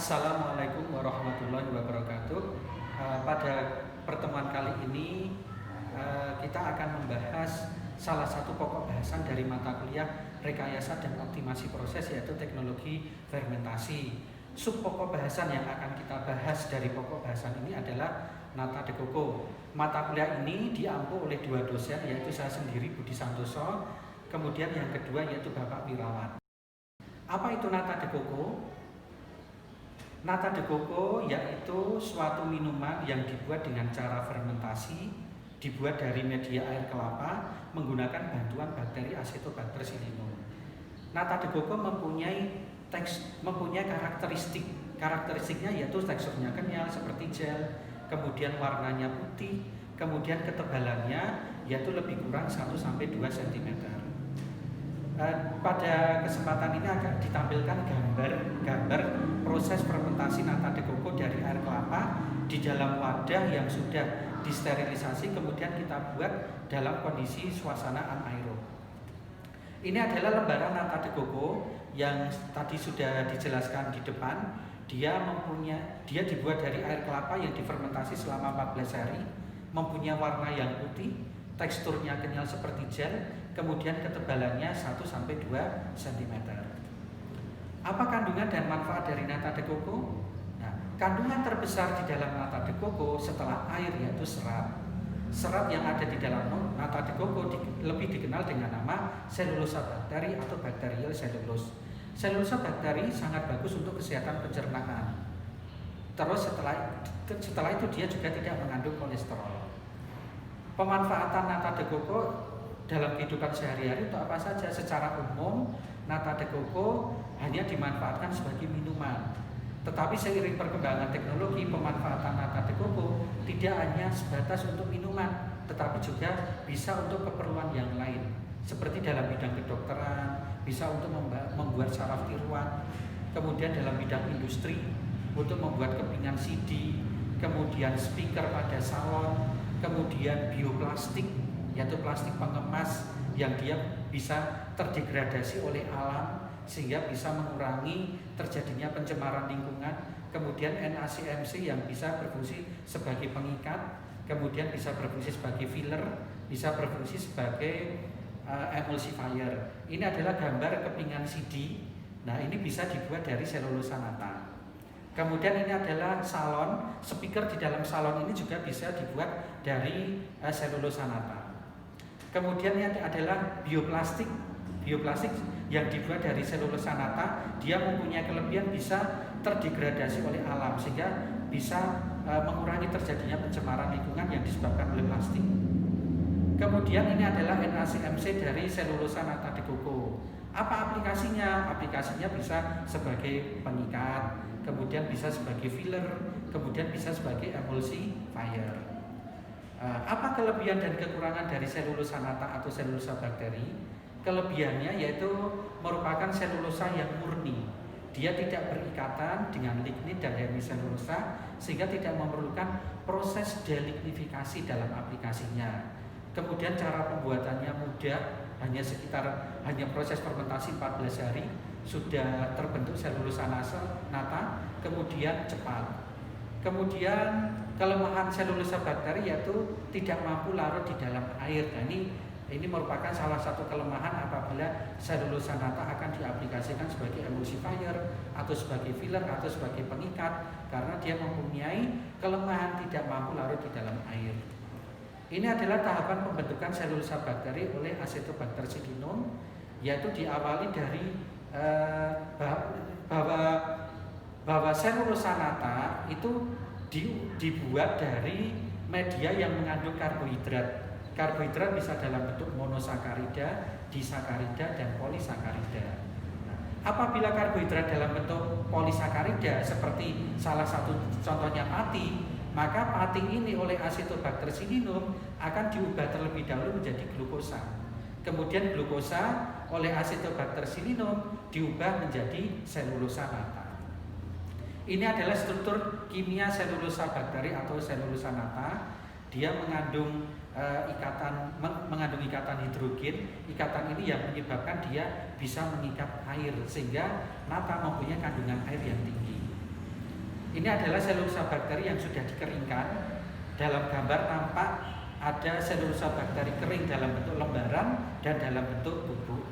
Assalamualaikum warahmatullahi wabarakatuh. Pada pertemuan kali ini kita akan membahas salah satu pokok bahasan dari mata kuliah rekayasa dan optimasi proses, yaitu teknologi fermentasi. Sub pokok bahasan yang akan kita bahas dari pokok bahasan ini adalah nata de coco. Mata kuliah ini diampu oleh dua dosen, yaitu saya sendiri Budi Santoso, kemudian yang kedua yaitu Bapak Wirawan. Apa itu nata de coco? Nata de coco yaitu suatu minuman yang dibuat dengan cara fermentasi, dibuat dari media air kelapa menggunakan bantuan bakteri Acetobacter pseudomonas. Nata de coco mempunyai karakteristiknya yaitu teksturnya kenyal seperti gel, kemudian warnanya putih, kemudian ketebalannya yaitu lebih kurang 1-2 cm. Pada kesempatan ini akan ditampilkan gambar proses fermentasi nata de coco dari air kelapa di dalam wadah yang sudah disterilisasi, kemudian kita buat dalam kondisi suasana anaerob. Ini adalah lembaran nata de coco yang tadi sudah dijelaskan di depan. Dia dibuat dari air kelapa yang difermentasi selama 14 hari, mempunyai warna yang putih, teksturnya kenyal seperti gel, kemudian ketebalannya 1-2 cm. Apa kandungan dan manfaat dari nata de coco? Nah, kandungan terbesar di dalam nata de coco setelah air yaitu serat. Serat yang ada di dalam nata de coco lebih dikenal dengan nama selulosa bakteri atau bacterial cellulose. Selulosa bakteri sangat bagus untuk kesehatan pencernaan. Terus setelah itu dia juga tidak mengandung kolesterol. Pemanfaatan nata de coco dalam kehidupan sehari-hari untuk apa saja? Secara umum, nata de coco hanya dimanfaatkan sebagai minuman. Tetapi seiring perkembangan teknologi, pemanfaatan nata de coco tidak hanya sebatas untuk minuman, tetapi juga bisa untuk keperluan yang lain. Seperti dalam bidang kedokteran, bisa untuk membuat saraf tiruan, kemudian dalam bidang industri, untuk membuat kepingan CD, kemudian speaker pada salon, kemudian bioplastik, yaitu plastik pengemas yang dia bisa terdegradasi oleh alam sehingga bisa mengurangi terjadinya pencemaran lingkungan, kemudian NaCMC yang bisa berfungsi sebagai pengikat, kemudian bisa berfungsi sebagai filler, bisa berfungsi sebagai emulsifier. Ini adalah gambar kepingan CD. Nah, ini bisa dibuat dari selulosa nata. Kemudian ini adalah salon, speaker di dalam salon ini juga bisa dibuat dari selulosa nata. Kemudian ini adalah bioplastik yang dibuat dari selulosa nata. Dia mempunyai kelebihan bisa terdegradasi oleh alam sehingga bisa mengurangi terjadinya pencemaran lingkungan yang disebabkan oleh plastik. Kemudian ini adalah NaCMC dari selulosa nata de coco. Apa aplikasinya? Aplikasinya bisa sebagai pengikat, kemudian bisa sebagai filler, kemudian bisa sebagai emulsifier. Apa kelebihan dan kekurangan dari selulosa nata atau selulosa bakteri? Kelebihannya yaitu merupakan selulosa yang murni. Dia tidak berikatan dengan lignin dan hemiselulosa sehingga tidak memerlukan proses delignifikasi dalam aplikasinya. Kemudian cara pembuatannya mudah, hanya proses fermentasi 14 hari sudah terbentuk selulosa nata, kemudian cepat. Kemudian kelemahan selulosa bakteri yaitu tidak mampu larut di dalam air. Nah, ini merupakan salah satu kelemahan apabila selulosa nata akan diaplikasikan sebagai emulsifier atau sebagai filler atau sebagai pengikat, karena dia mempunyai kelemahan tidak mampu larut di dalam air. Ini adalah tahapan pembentukan selulosa bakteri oleh Acetobacter pseudomonas, yaitu diawali dari bahwa selulosa nata itu dibuat dari media yang mengandung karbohidrat. Karbohidrat bisa dalam bentuk monosakarida, disakarida, dan polisakarida. Nah, apabila karbohidrat dalam bentuk polisakarida seperti salah satu contohnya pati, maka pati ini oleh Acetobacter pseudomonas akan diubah terlebih dahulu menjadi glukosa. Kemudian glukosa oleh Acetobacter pseudomonas diubah menjadi selulosa nata. Ini adalah struktur kimia selulosa bakteri atau selulosa nata. Dia mengandung ikatan hidrogen. Ikatan ini yang menyebabkan dia bisa mengikat air sehingga nata mempunyai kandungan air yang tinggi. Ini adalah selulosa bakteri yang sudah dikeringkan. Dalam gambar nampak ada selulosa bakteri kering dalam bentuk lembaran dan dalam bentuk bubuk.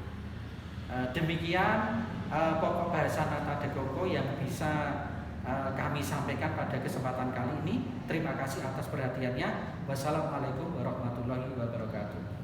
Demikian pokok bahasa nata de coco yang bisa kami sampaikan pada kesempatan kali ini. Terima kasih atas perhatiannya. Wassalamualaikum warahmatullahi wabarakatuh.